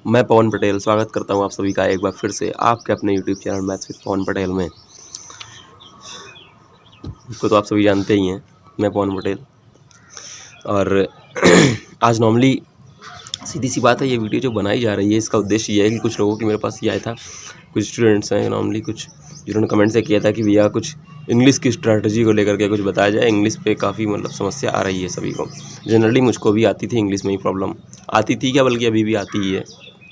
मैं पवन पटेल स्वागत करता हूं आप सभी का एक बार फिर से आपके अपने यूट्यूब चैनल मैथ्स विद पवन पटेल में। इसको तो आप सभी जानते ही हैं, मैं पवन पटेल। और आज नॉर्मली सीधी सी बात है, ये वीडियो जो बनाई जा रही है इसका उद्देश्य ये है कि कुछ लोगों की मेरे पास ये आया था, कुछ स्टूडेंट्स हैं नॉर्मली, कुछ जिन्होंने कमेंट से किया था कि भैया कुछ इंग्लिश की स्ट्रैटेजी को लेकर के कुछ बताया जाए। इंग्लिश पे काफ़ी समस्या आ रही है सभी को। जनरली मुझको भी आती थी इंग्लिश में ही प्रॉब्लम आती थी, क्या बल्कि अभी भी आती ही है,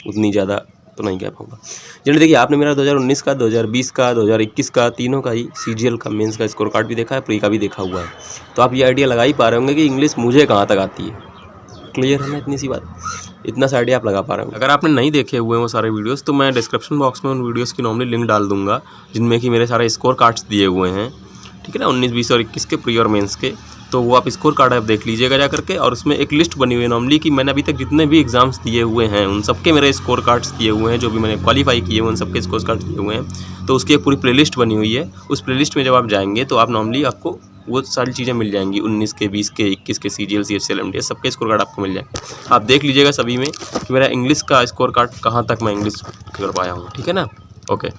उतनी ज़्यादा तो नहीं कह पाऊँगा। जनरली देखिए, आपने मेरा 2019 का, 2020 का, 2021 का, तीनों का ही सीजीएल का मेंस का स्कोर कार्ड भी देखा है, प्री का भी देखा हुआ है। तो आप ये आइडिया लगा ही पा रहे होंगे कि इंग्लिश मुझे कहाँ तक आती है। क्लियर है ना, इतनी सी बात, इतना सा आइडिया आप लगा पा रहे हो। अगर आपने नहीं देखे हुए हैं वो सारे वीडियोस, तो मैं डिस्क्रिप्शन बॉक्स में उन वीडियोस की नॉर्मली लिंक डाल दूंगा, जिनमें कि मेरे सारे स्कोर कार्ड्स दिए हुए हैं, ठीक है ना, 19, 20 और 21 के प्री और मेंस के। तो वो आप स्कोर कार्ड आप देख लीजिएगा जा करके, और उसमें एक लिस्ट बनी हुई है नॉर्मली कि मैंने अभी तक जितने भी एग्जाम्स दिए हुए हैं उन सबके मेरे स्कोर कार्ड्स दिए हुए हैं, जो भी मैंने क्वालिफाई किए हुए उन सबके स्कोर कार्ड्स दिए हुए हैं। तो उसकी एक पूरी प्लेलिस्ट बनी हुई है। उस प्लेलिस्ट में जब आप जाएंगे तो आप नॉर्मली आपको वो सारी चीज़ें मिल जाएंगी, 19 के, 20 के, 21 के सीजीएल, सीएचएल, एमडीएस सबके स्कोर कार्ड आपको मिल जाएंगे। आप देख लीजिएगा सभी में कि मेरा इंग्लिश का स्कोर कार्ड कहाँ तक मैं इंग्लिश कर पाया हूँ, ठीक है ना। ओके,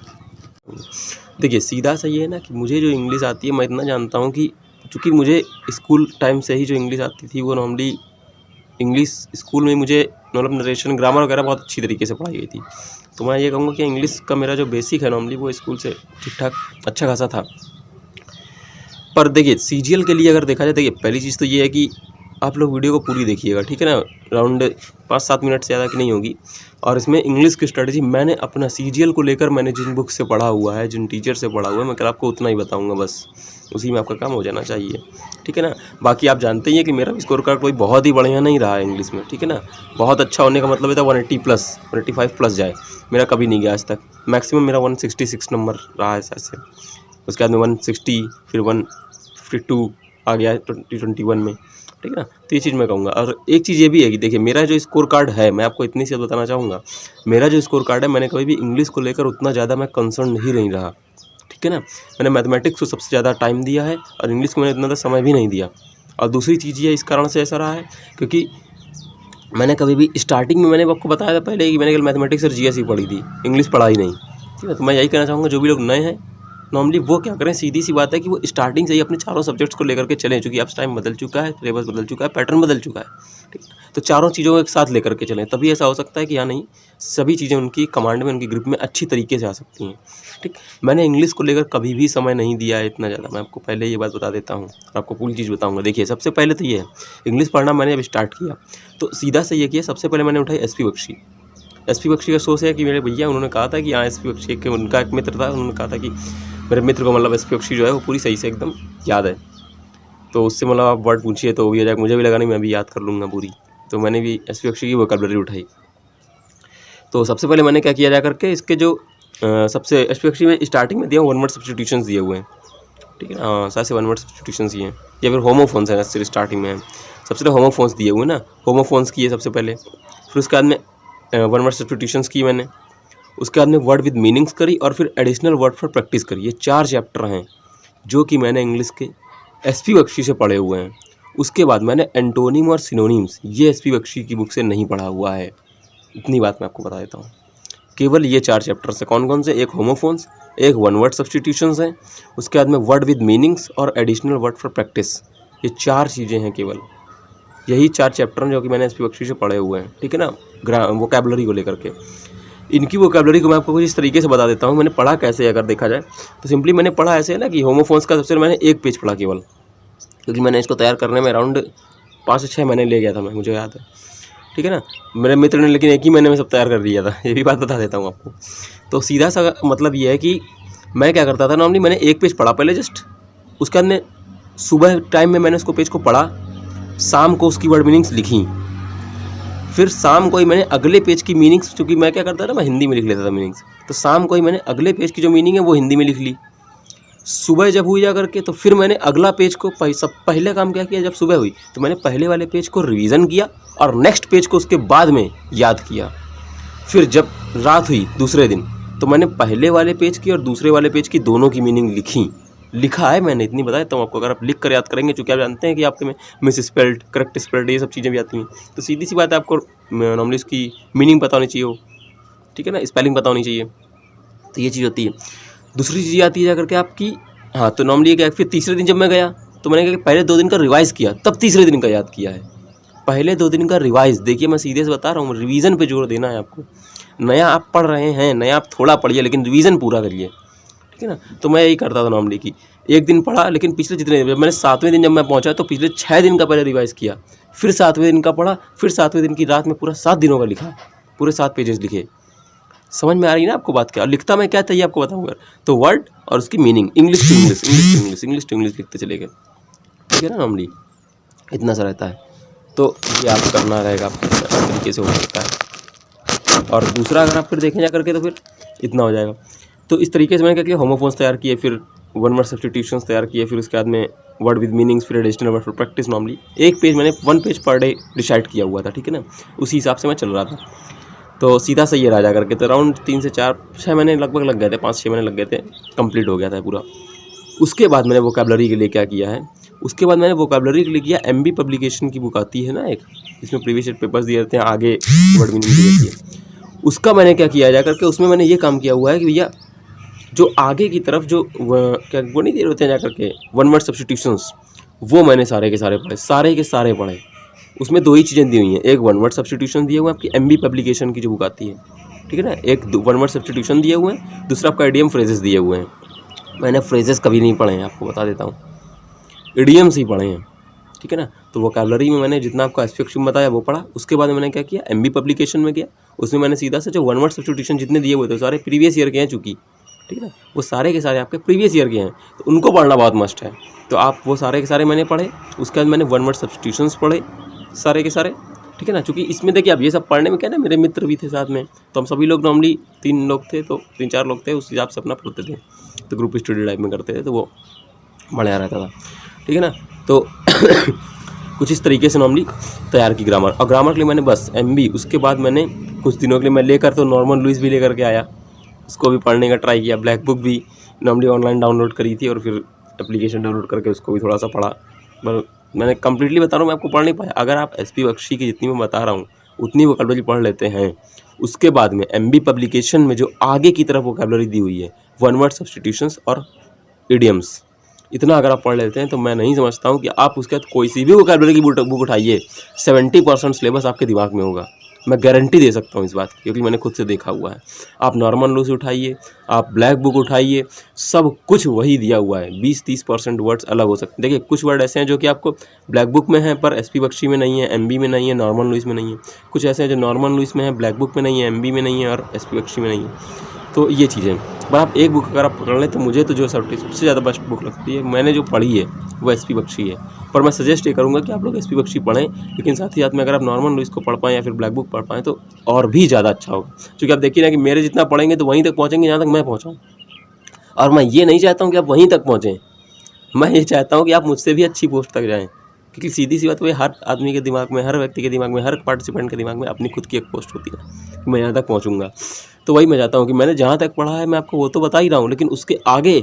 देखिए सीधा सा ये है ना कि मुझे जो इंग्लिश आती है, मैं इतना जानता हूँ कि चूँकि मुझे स्कूल टाइम से ही जो इंग्लिश आती थी वो नॉर्मली इंग्लिश स्कूल में मुझे नरेशन, ग्रामर वगैरह बहुत अच्छी तरीके से पढ़ाई गई थी। तो मैं ये कहूँगा कि इंग्लिश का मेरा जो बेसिक है नॉर्मली वो स्कूल से ठीक ठाक अच्छा खासा था। पर देखिए सीजीएल के लिए अगर देखा जाए, देखिए पहली चीज़ तो ये है कि आप लोग वीडियो को पूरी देखिएगा, ठीक है ना, अराउंड 5-7 मिनट से ज़्यादा की नहीं होगी। और इसमें इंग्लिश की स्ट्रेटजी मैंने अपना सीजीएल को लेकर मैंने जिन बुक से पढ़ा हुआ है, जिन टीचर से पढ़ा हुआ है, मैं कल आपको उतना ही बताऊंगा, बस उसी में आपका काम हो जाना चाहिए, ठीक है ना। बाकी आप जानते ही हैं कि मेरा स्कोर कार्ड कोई बहुत ही बढ़िया नहीं रहा है इंग्लिश में, ठीक है ना। बहुत अच्छा होने का मतलब था 180 प्लस, 185 प्लस जाए, मेरा कभी नहीं गया आज तक। मैक्सिमम मेरा 166 नंबर रहा है ऐसे। उसके बाद में 160, फिर 152 आ गया 2021 में, ठीक है ना। तो ये चीज़ मैं कहूँगा। और एक चीज़ ये भी है कि देखिए मेरा जो स्कोर कार्ड है, मैं आपको इतनी सी बताना चाहूँगा, मेरा जो स्कोर कार्ड है, मैंने कभी भी इंग्लिश को लेकर उतना ज़्यादा मैं कंसर्न नहीं रहा, ठीक है ना। मैंने मैथमेटिक्स को सबसे ज़्यादा टाइम दिया है और इंग्लिश को मैंने इतना समय भी नहीं दिया। और दूसरी चीज़ ये इस कारण से ऐसा रहा है क्योंकि मैंने कभी भी स्टार्टिंग में, मैंने आपको बताया था पहले कि मैंने केवल मैथमेटिक्स और जीएस ही पढ़ी थी, इंग्लिश पढ़ाई नहीं, ठीक है। तो मैं यही कहना चाहूँगा जो भी लोग नए हैं नॉर्मली वो क्या करें, सीधी सी बात है कि वो स्टार्टिंग से ही अपने चारों सब्जेक्ट्स को लेकर के चलें, क्योंकि अब टाइम बदल चुका है, सिलेबस बदल चुका है, पैटर्न बदल चुका है, ठीक है। तो चारों चीज़ों को एक साथ लेकर के चलें, तभी ऐसा हो सकता है कि हाँ नहीं, सभी चीज़ें उनकी कमांड में, उनकी ग्रिप में अच्छी तरीके से आ सकती हैं, ठीक। मैंने इंग्लिश को लेकर कभी भी समय नहीं दिया है इतना ज़्यादा, मैं आपको पहले ये बात बता देता हूँ और आपको पूरी चीज़ बताऊँगा। देखिए सबसे पहले तो ये है, इंग्लिश पढ़ना मैंने जब स्टार्ट किया तो सीधा से ये किया, सबसे पहले मैंने उठाई एसपी बख्शी। एसपी बख्शी का सोच है कि मेरे भैया, उन्होंने कहा था कि हाँ एसपी बख्शी के, उनका एक मित्र था, उन्होंने कहा था कि मेरे मित्र को एसपी बख्शी जो है वो पूरी सही से एकदम याद है, तो उससे आप वर्ड पूछिए तो भी हो जाएगा। मुझे भी लगा नहीं, मैं भी याद कर लूँगा पूरी, तो मैंने भी एसपी बख्शी की वोकैबुलरी उठाई। तो सबसे पहले मैंने क्या किया जा करके, इसके जो सबसे एसपी बख्शी में स्टार्टिंग में दिया 1 वर्ड सब्स्टिट्यूशंस दिए हुए हैं, ठीक है ना, साथ से 1 वर्ड सब्स्टिट्यूशंस ही हैं, या फिर होमोफोन्स है स्टार्टिंग में, सबसे पहले होमोफोन्स दिए हुए ना, होमोफोन्स किए सबसे पहले, फिर उसके बाद में 1 वर्ड सब्स्टिट्यूशंस की मैंने, उसके बाद में वर्ड विद मीनिंग्स करी, और फिर एडिशनल वर्ड फॉर प्रैक्टिस करी। ये 4 चैप्टर हैं जो कि मैंने इंग्लिश के एसपी बख्शी से पढ़े हुए हैं। उसके बाद मैंने एंटोनिम और सिनोनिम्स ये एसपी बख्शी की बुक से नहीं पढ़ा हुआ है, इतनी बात मैं आपको बता देता हूँ। केवल ये 4 चैप्टर्स हैं। कौन कौन से? एक होमोफोन्स, एक 1 वर्ड सब्स्टिट्यूशंस हैं, उसके बाद में वर्ड विद मीनिंग्स और एडिशनल वर्ड फॉर प्रैक्टिस। ये 4 चीज़ें हैं, केवल यही 4 चैप्टर हैं जो कि मैंने एसपी बख्शी से पढ़े हुए हैं, ठीक है ना, वोकैबुलरी को लेकर के। इनकी वोकैबुलरी को मैं आपको कुछ इस तरीके से बता देता हूँ। मैंने पढ़ा कैसे, अगर देखा जाए तो सिंपली मैंने पढ़ा ऐसे है ना कि होमोफोन्स का सबसे मैंने एक पेज पढ़ा केवल, क्योंकि मैंने इसको तैयार करने में अराउंड 5 से 6 महीने ले गया था मैं, मुझे याद है, ठीक है ना। मेरे मित्र ने लेकिन एक ही महीने में सब तैयार कर दिया था, ये भी बात बता देता हूँ आपको। तो सीधा सा मतलब ये है कि मैं क्या करता था नॉर्मली, मैंने एक पेज पढ़ा पहले जस्ट, उसके बाद में सुबह टाइम में मैंने उसको पेज को पढ़ा, शाम को उसकी वर्ड मीनिंग्स लिखी, फिर शाम को ही मैंने अगले पेज की मीनिंग्स, क्योंकि मैं क्या करता था, मैं हिंदी में लिख लेता था मीनिंग्स, तो शाम को ही मैंने अगले पेज की जो मीनिंग है वो हिंदी में लिख ली। सुबह जब हुई जा करके तो फिर मैंने अगला पेज को सब पहले काम क्या किया, जब सुबह हुई तो मैंने पहले वाले पेज को रिवीजन किया और नेक्स्ट पेज को उसके बाद में याद किया। फिर जब रात हुई दूसरे दिन तो मैंने पहले वाले पेज की और दूसरे वाले पेज की दोनों की मीनिंग लिखी, लिखा है मैंने, इतनी बताया तो आपको। अगर आप लिख कर याद करेंगे, चूँकि आप जानते हैं कि आपके में मिस स्पेल्ड, करेक्ट स्पेल्ड, ये सब चीज़ें भी आती हैं, तो सीधी सी बात है आपको नॉर्मली इसकी मीनिंग पता होनी चाहिए हो, ठीक है ना, स्पेलिंग पता होनी चाहिए, तो ये चीज़ होती है। दूसरी चीज़ आती है जा करके आपकी, हाँ, तो नॉर्मली क्या, फिर तीसरे दिन जब मैं गया तो मैंने कहा कि पहले 2 दिन का रिवाइज़ किया, तब तीसरे दिन का याद किया है। पहले 2 दिन का रिवाइज़, देखिए मैं सीधे से बता रहा हूँ, रिवीजन पे जोर देना है आपको। नया आप पढ़ रहे हैं, नया आप थोड़ा पढ़िए, लेकिन रिवीजन पूरा करिए, ठीक है ना। तो मैं यही करता था नॉर्मली कि एक दिन पढ़ा, लेकिन पिछले जितने, जब मैंने 7वें दिन जब मैं पहुंचा तो पिछले 6 दिन का पहले रिवाइज़ किया, फिर 7वें दिन का पढ़ा, फिर 7वें दिन की रात में पूरा 7 दिनों का लिखा, पूरे 7 पेजेस लिखे। समझ में आ रही है ना आपको बात क्या? और लिखता मैं क्या था ये आपको बताऊंगा। तो वर्ड और उसकी meaning, English to English, English to English, English to English लिखते चले गए, ठीक है ना। नॉर्मली इतना सा रहता है, तो ये आप करना रहेगा, आपको इस तरीके से हो सकता है। और दूसरा अगर आप फिर देखें जा करके तो फिर इतना हो जाएगा। तो इस तरीके से मैंने क्या किया, होमोफोन्स तैयार किए, फिर वन वर्ड सब्स्टिट्यूशंस तैयार किए, फिर उसके बाद में वर्ड विद मीनिंग्स, फिर additional word for practice. Normally एक पेज मैंने 1 पेज पर डे डिसाइड किया हुआ था, ठीक है ना, उसी हिसाब से मैं चल रहा था। तो सीधा सही है राजा करके, तो अराउंड 3 से 4-6 महीने लगभग लग गए थे, 5-6 महीने लग गए थे, कंप्लीट हो गया था पूरा। उसके बाद मैंने वोकैबुलरी के लिए क्या किया है, उसके बाद मैंने वोकैबुलरी के लिए किया, MB पब्लिकेशन की बुक आती है ना एक, इसमें प्रीवियस ईयर पेपर्स दिए रहते हैं, आगे वर्ड मीनिंग दी रहती है। उसका मैंने क्या किया जा करके, उसमें मैंने ये काम किया हुआ है कि भैया जो आगे की तरफ जो क्या वो नहीं दे रहे होते हैं जा करके वन वर्ड सब्स्टिट्यूशंस, वो मैंने सारे के सारे पढ़े, सारे के सारे पढ़े। उसमें 2 ही चीज़ें दी हुई हैं, एक वन वर्ड सब्स्टिट्यूशन दिए हुए हैं आपकी MB पब्लिकेशन की जो बुक आती है, ठीक है ना, एक वन वर्ड सब्स्टिट्यूशन दिए हुए हैं, दूसरा आपका इडियम फ्रेजेस दिए हुए हैं। मैंने फ्रेजेस कभी नहीं पढ़े हैं, आपको बता देता हूँ, इडियम्स ही पढ़े हैं, ठीक है ना। तो वोकैबुलरी में मैंने जितना आपको एस्पेक्ट बताया वो पढ़ा। उसके बाद मैंने क्या किया, MB पब्लिकेशन में गया, उसमें मैंने सीधा से जो वन वर्ड सब्स्टिट्यूशन जितने दिए हुए थे सारे प्रीवियस ईयर के हैं, चूँकि ठीक है ना, वो सारे के सारे आपके प्रीवियस ईयर के हैं, तो उनको पढ़ना बहुत मस्ट है। तो आप वो सारे के सारे मैंने पढ़े। उसके बाद मैंने वन वर्ड सब्स्टिट्यूशंस पढ़े सारे के सारे, ठीक है ना। चूँकि इसमें देखिए अब ये सब पढ़ने में क्या है ना, मेरे मित्र भी थे साथ में, तो हम सभी लोग नॉर्मली 3 लोग थे, तो 3-4 लोग थे, उस हिसाब से अपना पढ़ते थे, तो ग्रुप स्टडी टाइप में करते थे, तो वो बढ़िया रहता था, ठीक है ना। तो कुछ इस तरीके से नॉर्मली तैयार की ग्रामर। और ग्रामर के लिए मैंने बस MB, उसके बाद मैंने कुछ दिनों के लिए मैं लेकर तो नॉर्मन लुइस भी लेकर के आया, उसको भी पढ़ने का ट्राई किया। ब्लैक बुक भी नॉर्मली ऑनलाइन डाउनलोड करी थी, और फिर एप्लीकेशन डाउनलोड करके उसको भी थोड़ा सा पढ़ा, पर मैंने कंप्लीटली बता रहा हूँ, मैं आपको पढ़ नहीं पाया। अगर आप SP बख्शी की जितनी मैं बता रहा हूँ उतनी वोकैबुलरी पढ़ लेते हैं, उसके बाद में MB पब्लिकेशन में जो आगे की तरफ वोकैबुलरी दी हुई है, वन वर्ड सब्स्टिट्यूशंस और इडियम्स, इतना अगर आप पढ़ लेते हैं तो मैं नहीं समझता हूँ कि आप उसके बाद कोई सी भी वोकैबुलरी की बुक उठाइए, 70% सिलेबस आपके दिमाग में होगा। मैं गारंटी दे सकता हूँ इस बात की, क्योंकि मैंने खुद से देखा हुआ है। आप नॉर्मन लुइस उठाइए, आप ब्लैक बुक उठाइए, सब कुछ वही दिया हुआ है। 20-30% वर्ड्स अलग हो सकते हैं। देखिए कुछ वर्ड ऐसे हैं जो कि आपको ब्लैक बुक में हैं पर SP बख्शी में नहीं है, MB में नहीं है, नॉर्मन लुइस में नहीं है। कुछ ऐसे हैं जो नॉर्मन लुइस में है, ब्लैक बुक में नहीं है, MB में नहीं है और SP बख्शी में नहीं है। तो ये चीज़ें, पर आप एक बुक अगर आप पकड़ लें तो मुझे तो जो सबसे ज़्यादा बेस्ट बुक लगती है, मैंने जो पढ़ी है वो SP बख्शी है। पर मैं सजेस्ट ये करूँगा कि आप लोग SP बख्शी पढ़ें, लेकिन साथ ही साथ में अगर आप नॉर्मन लुइस को पढ़ पाएँ या फिर ब्लैक बुक पढ़ पाएँ तो और भी ज़्यादा अच्छा होगा। क्योंकि आप देखिए ना कि मेरे जितना पढ़ेंगे तो वहीं तक पहुँचेंगे जहाँ तक मैं पहुँचा हूँ, और मैं ये नहीं चाहता हूँ कि आप वहीं तक पहुँचें, मैं ये चाहता हूँ कि आप मुझसे भी अच्छी पोस्ट तक जाएँ। क्योंकि सीधी सी बात, वो हर आदमी के दिमाग में, हर व्यक्ति के दिमाग में, हर पार्टिसिपेंट के दिमाग में अपनी खुद की एक पोस्ट होती है कि मैं यहाँ तक पहुँचूँगा। तो वही मैं चाहता हूँ कि मैंने जहाँ तक पढ़ा है मैं आपको वो तो बता ही रहा हूँ, लेकिन उसके आगे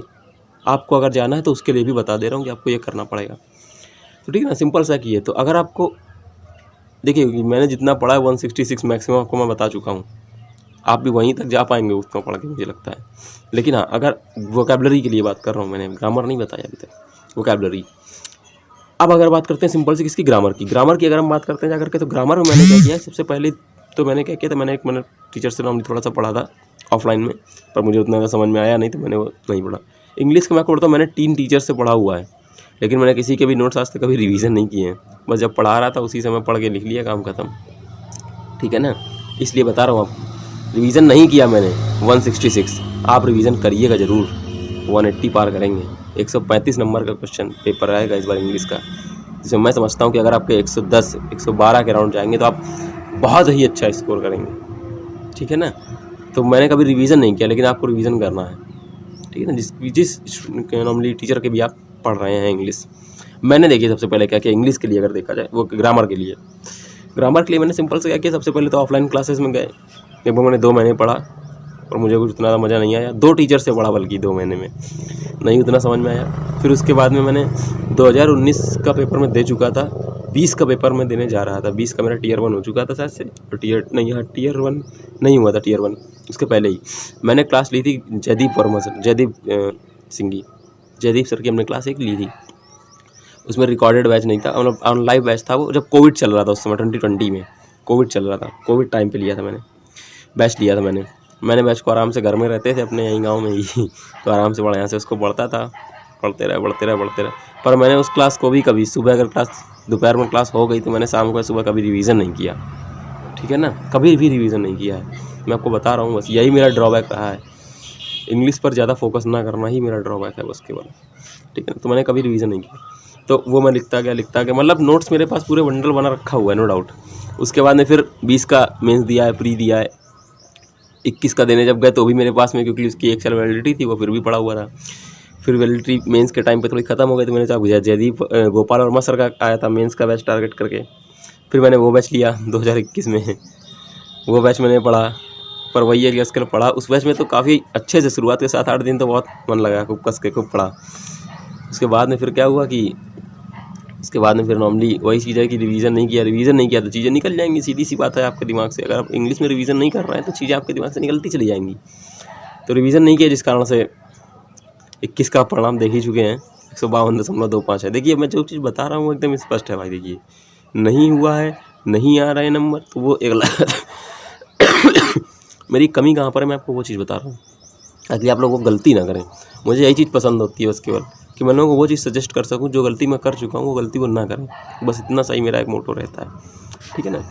आपको अगर जाना है तो उसके लिए भी बता दे रहा हूँ कि आपको ये करना पड़ेगा। तो ठीक है ना, सिंपल सा की है। तो अगर आपको देखिए मैंने जितना पढ़ा है 166 मैक्सिमम आपको मैं बता चुका हूँ, आप भी वहीं तक जा पाएंगे उसको पढ़ के मुझे लगता है। लेकिन हाँ, अगर वोकैबुलरी के लिए बात कर रहा हूँ, मैंने ग्रामर नहीं बताया अभी तक, वोकैबुलरी। अब अगर बात करते हैं सिंपल सी किसकी, ग्रामर की। ग्रामर की अगर हम बात करते हैं जाकर के, तो ग्रामर में मैंने क्या किया है, सबसे पहले तो मैंने क्या किया था, मैंने टीचर से नॉर्मली थोड़ा सा पढ़ा था ऑफलाइन में, पर मुझे उतना ज़्यादा समझ में आया नहीं, तो मैंने वो नहीं पढ़ा। इंग्लिश का मैं पढ़ता हूँ, मैंने 3 टीचर से पढ़ा हुआ है, लेकिन मैंने किसी के भी नोट्स आज तक कभी रिवीजन नहीं किए हैं। बस जब पढ़ा रहा था उसी समय पढ़ के लिख लिया, काम खत्म, ठीक है ना। इसलिए बता रहा हूँ आपको, रिवीजन नहीं किया मैंने 166, आप रिवीजन करिएगा ज़रूर, 180 पार करेंगे। 135 नंबर का क्वेश्चन पेपर आएगा इस बार इंग्लिश का, जिसमें मैं समझता हूँ कि अगर आपके 110, 112 के राउंड जाएंगे तो आप बहुत ही अच्छा स्कोर करेंगे, ठीक है ना। तो मैंने कभी रिवीजन नहीं किया, लेकिन आपको रिवीजन करना है, ठीक है ना। जिस नॉर्मली टीचर के भी आप पढ़ रहे हैं इंग्लिश, मैंने देखिए सबसे पहले क्या किया इंग्लिश के लिए, अगर देखा जाए वो ग्रामर के लिए मैंने सिंपल से क्या किया, सबसे पहले तो ऑफलाइन क्लासेस में गए, लगभग मैंने 2 महीने पढ़ा, और मुझे कुछ उतना मज़ा नहीं आया। 2 टीचर से पढ़ा बल्कि 2 महीने में नहीं उतना समझ में आया। फिर उसके बाद में मैंने 2019 का पेपर में दे चुका था, 20 का पेपर में देने जा रहा था। 20 का मेरा टियर 1 हो चुका था शायद से, और टियर 1 नहीं हुआ था, टियर 1 उसके पहले ही मैंने क्लास ली थी जयदीप वर्मा सर, जयदीप सर की हमने क्लास एक ली थी। उसमें रिकॉर्डेड बैच नहीं था, मतलब ऑन लाइव बैच था वो, जब कोविड चल रहा था उस समय 2020 में कोविड चल रहा था। कोविड टाइम पे लिया था मैंने बैच लिया था मैंने बैच को आराम से घर में रहते थे अपने यहीं गांव में ही तो आराम से यहाँ से उसको पढ़ता था, पढ़ते रहे। पर मैंने उस क्लास को भी कभी सुबह अगर क्लास दोपहर में क्लास हो गई तो मैंने शाम को सुबह कभी रिवीजन नहीं किया, ठीक है ना, कभी भी रिवीजन नहीं किया है। मैं आपको बता रहा हूँ, बस यही मेरा ड्रॉबैक रहा है। इंग्लिश पर ज़्यादा फोकस ना करना ही मेरा ड्रॉबैक है बस केवल, ठीक है ना। तो मैंने कभी रिवीजन नहीं किया, तो वो मैं लिखता गया, मतलब नोट्स मेरे पास पूरे बंडल बना रखा हुआ है, नो डाउट। उसके बाद में फिर 20 का मेंस दिया है, प्री दिया है। 21 का देने जब गए तो भी मेरे पास में, क्योंकि उसकी 1 साल वैलिडिटी थी, वो फिर भी पड़ा हुआ था। फिर वैलिडिटी मेंस के टाइम पे थोड़ी ख़त्म हो गई, तो मैंने चाहा जयदीप गोपाल वर्मा सर का आया था मेंस का बैच टारगेट करके, फिर मैंने वो बैच लिया 2021 में। वो बैच मैंने पढ़ा, पर वही है कि उसके लिए पढ़ा उस बैच में तो काफ़ी अच्छे से, शुरुआत के 7-8 दिन तो बहुत मन लगा, खूब कस के खूब पढ़ा। उसके बाद में फिर क्या हुआ कि उसके बाद में फिर नॉर्मली वही चीज़ है कि रिवीजन नहीं किया तो चीज़ें निकल जाएंगी, सीधी सी बात है आपके दिमाग से। अगर आप इंग्लिश में रिवीजन नहीं कर रहे हैं तो चीज़ें आपके दिमाग से निकलती चली जाएंगी। तो रिवीजन नहीं किया, जिस कारण से 21 का परिणाम देख ही चुके हैं, 152.25 है। देखिए मैं जो चीज़ बता रहा हूँ एकदम स्पष्ट है भाई। देखिए नहीं हुआ है, नहीं आ रहा है नंबर, तो वो एक मेरी कमी कहाँ पर है, मैं आपको वो चीज़ बता रहा हूँ ताकि आप लोग वो गलती ना करें। मुझे यही चीज़ पसंद होती है बस केवल, कि मैं लोगों को वो चीज़ सजेस्ट कर सकूं जो गलती मैं कर चुका हूं, वो गलती वो ना करें। बस इतना सही मेरा एक मोटो रहता है, ठीक है ना।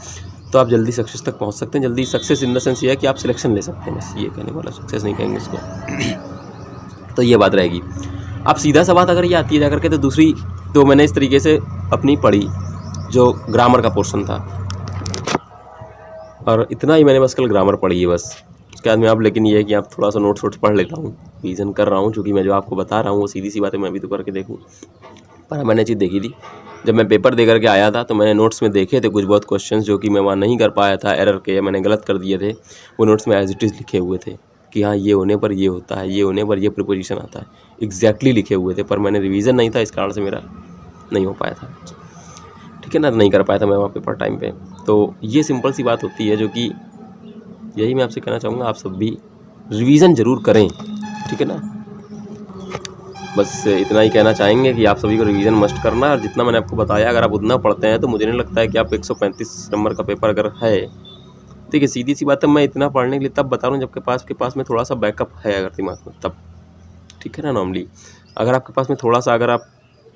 तो आप जल्दी सक्सेस तक पहुंच सकते हैं। जल्दी सक्सेस इन द सेंस ये है कि आप सिलेक्शन ले सकते हैं, बस ये कहने वाला, सक्सेस नहीं कहेंगे इसको। तो ये बात रहेगी। आप सीधा सा बात अगर ये आती है जाकर के, तो दूसरी तो मैंने इस तरीके से अपनी पढ़ी जो ग्रामर का पोर्शन था, और इतना ही मैंने बस कल ग्रामर पढ़ी है बस। उसके बाद में आप, लेकिन ये है कि आप थोड़ा सा नोट्स पढ़ लेता हूँ, रीज़न कर रहा हूँ, क्योंकि मैं जो आपको बता रहा हूँ वो सीधी सी बात है, मैं भी तो करके देखूँ। पर मैंने चीज़ देखी थी जब मैं पेपर दे करके आया था, तो मैंने नोट्स में देखे थे कुछ बहुत क्वेश्चंस जो कि मैं वहाँ नहीं कर पाया था, एरर के, मैंने गलत कर दिए थे। वो नोट्स में एज इट इज़ लिखे हुए थे कि हाँ ये होने पर ये होता है, ये होने पर ये प्रीपोजिशन आता है, एग्जैक्टली लिखे हुए थे। पर मैंने रिवीजन नहीं था, इस कारण से मेरा नहीं हो पाया था, ठीक है ना, नहीं कर पाया था मैं वहाँ पेपर टाइम पे। तो ये सिंपल सी बात होती है, जो कि यही मैं आपसे कहना चाहूँगा, आप सब भी रिवीजन ज़रूर करें, ठीक है ना। बस इतना ही कहना चाहेंगे कि आप सभी को रिवीजन मस्ट करना है, और जितना मैंने आपको बताया अगर आप उतना पढ़ते हैं तो मुझे नहीं लगता है कि आप 135 नंबर का पेपर अगर है, ठीक है, सीधी सी बात है। मैं इतना पढ़ने के लिए तब बता रहा हूँ जब के पास में थोड़ा सा बैकअप है अगर दिमाग में, तब, ठीक है ना। नॉर्मली अगर आपके पास में थोड़ा सा, अगर आप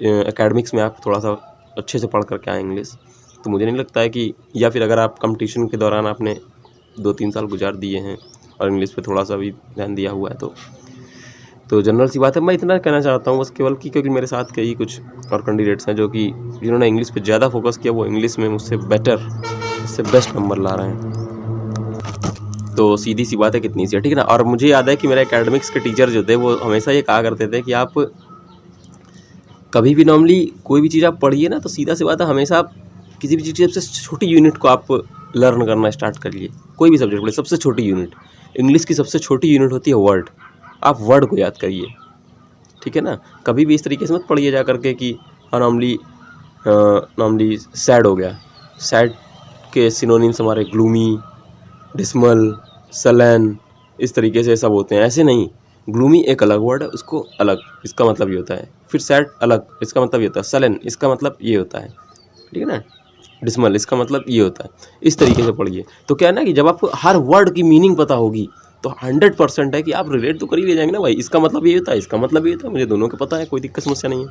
एकेडमिक्स में आप थोड़ा सा अच्छे से पढ़ करके आए इंग्लिश, तो मुझे नहीं लगता है कि, या फिर अगर आप कंपटीशन के दौरान आपने 2-3 साल गुजार दिए हैं और इंग्लिश पे थोड़ा सा भी ध्यान दिया हुआ है, तो जनरल सी बात है। मैं इतना कहना चाहता हूँ बस केवल कि, क्योंकि मेरे साथ कई कुछ और कैंडिडेट्स हैं जो कि जिन्होंने इंग्लिश पे ज़्यादा फोकस किया, वो इंग्लिश में मुझसे बेटर, इससे बेस्ट नंबर ला रहे हैं। तो सीधी सी बात है, कितनी सी है, ठीक है ना। और मुझे याद है कि मेरे एकेडमिक्स के टीचर जो थे वो हमेशा ये कहा करते थे कि आप कभी भी नॉर्मली कोई भी चीज़ आप पढ़िए ना, तो सीधा सी बात है, हमेशा आप किसी भी चीज़ से छोटी यूनिट को आप लर्न करना स्टार्ट करिए। कोई भी सब्जेक्ट पढ़िए, सबसे छोटी यूनिट, इंग्लिश की सबसे छोटी यूनिट होती है वर्ड। आप वर्ड को याद करिए, ठीक है ना। कभी भी इस तरीके से मत पढ़िए जा करके कि नॉर्मली सैड हो गया, सैड के सिनोनिम्स हमारे ग्लूमी, डिस्मल, सलन, इस तरीके से सब होते हैं। ऐसे नहीं, ग्लूमी एक अलग वर्ड है, उसको अलग, इसका मतलब ये होता है। फिर सैड अलग, इसका मतलब ये होता है। सलन, इसका मतलब ये होता है, ठीक है ना। डिस्मल, इसका मतलब ये होता है। इस तरीके से पढ़िए, तो क्या है ना कि जब आपको हर वर्ड की मीनिंग पता होगी तो 100% है कि आप रिलेट तो कर ही ले जाएंगे ना भाई, इसका मतलब ये होता है, इसका मतलब ये होता है, मुझे दोनों का पता है, कोई दिक्कत समस्या नहीं है।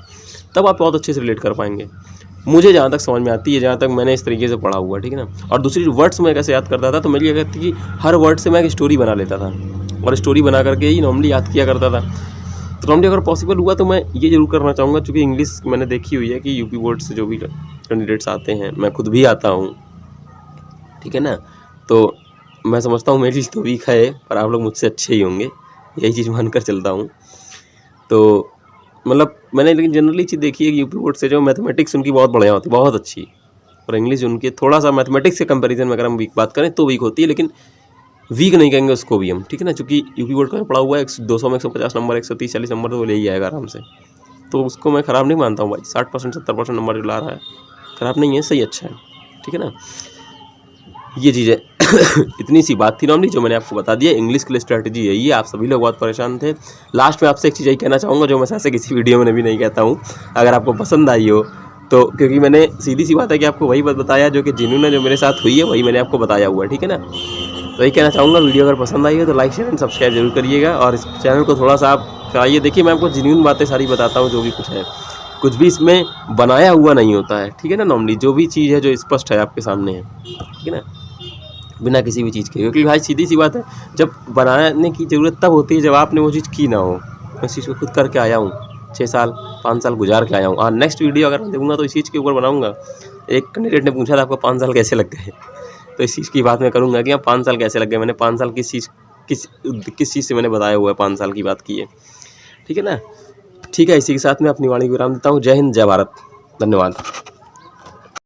तब आप बहुत अच्छे से रिलेट कर पाएंगे, मुझे जहाँ तक समझ में आती है, जहाँ तक मैंने इस तरीके से पढ़ा हुआ, ठीक है ना। और दूसरी वर्ड्स मैं कैसे याद करता था, तो मेरी क्या कहती कि हर वर्ड से मैं एक स्टोरी बना लेता था, और स्टोरी बना करके ही नॉर्मली याद किया करता था। तो नॉर्मली अगर पॉसिबल हुआ तो मैं ये जरूर करना चाहूँगा, क्योंकि इंग्लिश मैंने देखी हुई है कि यूपी बोर्ड से जो भी कैंडिडेट्स आते हैं, मैं खुद भी आता हूँ, ठीक है ना। तो मैं समझता हूँ मेरी चीज़ तो वीक है, पर आप लोग मुझसे अच्छे ही होंगे, यही चीज़ मानकर चलता हूँ। तो मतलब मैंने लेकिन जनरली चीज़ देखी है कि यूपी बोर्ड से जो मैथमेटिक्स उनकी बहुत बढ़िया होती है, बहुत अच्छी, और इंग्लिश उनकी थोड़ा सा मैथमेटिक्स के कंपैरिजन में अगर हम वीक बात करें तो वीक होती है, लेकिन वीक नहीं कहेंगे उसको भी हम, ठीक है ना, क्योंकि यूपी बोर्ड का पड़ा हुआ है 200 में 150 नंबर, 130-40 नंबर तो वो ले ही आएगा आराम से, तो उसको मैं ख़राब नहीं मानता हूँ भाई। 60% 70% नंबर जो ला रहा है ख़राब नहीं है, सही अच्छा है, ठीक है ना। ये चीज़ है। इतनी सी बात थी नॉर्मली जो मैंने आपको बता दिया। इंग्लिश के लिए स्ट्रैटेजी यही है। आप सभी लोग बहुत परेशान थे। लास्ट में आपसे एक चीज़ यही कहना चाहूँगा जो मैं ऐसे किसी वीडियो में भी नहीं कहता हूँ, अगर आपको पसंद आई हो तो, क्योंकि मैंने सीधी सी बात है कि आपको वही बात बताया जो कि जिन्होंने जो मेरे साथ हुई है वही मैंने आपको बताया हुआ है, ठीक है ना। तो यही कहना चाहूँगा, वीडियो अगर पसंद आई हो तो लाइक शेयर एंड सब्सक्राइब जरूर करिएगा, और इस चैनल को थोड़ा सा आप कराइए। देखिए मैं आपको जेन्युइन बातें सारी बताता हूँ, जो भी कुछ है, कुछ भी इसमें बनाया हुआ नहीं होता है, ठीक है ना। नॉर्मली जो भी चीज़ है जो स्पष्ट है आपके सामने है, ठीक है ना, बिना किसी भी चीज़ के। क्योंकि भाई सीधी सी बात है, जब बनाने की ज़रूरत तब होती है जब आपने वो चीज़ की ना हो। मैं इस चीज़ को खुद करके आया हूँ, 6 साल 5 साल गुजार के आया हूँ। और नेक्स्ट वीडियो अगर मैं देखूँगा तो इस चीज़ के ऊपर बनाऊँगा। एक कैंडिडेट ने पूछा था आपको 5 साल कैसे लग गए, तो इस चीज़ की बात मैं करूँगा कि हाँ 5 साल कैसे लग गए। मैंने 5 साल किस चीज़ से मैंने बताया हुआ है, 5 साल की बात की है, ठीक है ना। ठीक है, इसी के साथ मैं अपनी वाणी को विराम देता हूँ। जय हिंद, जय भारत, धन्यवाद।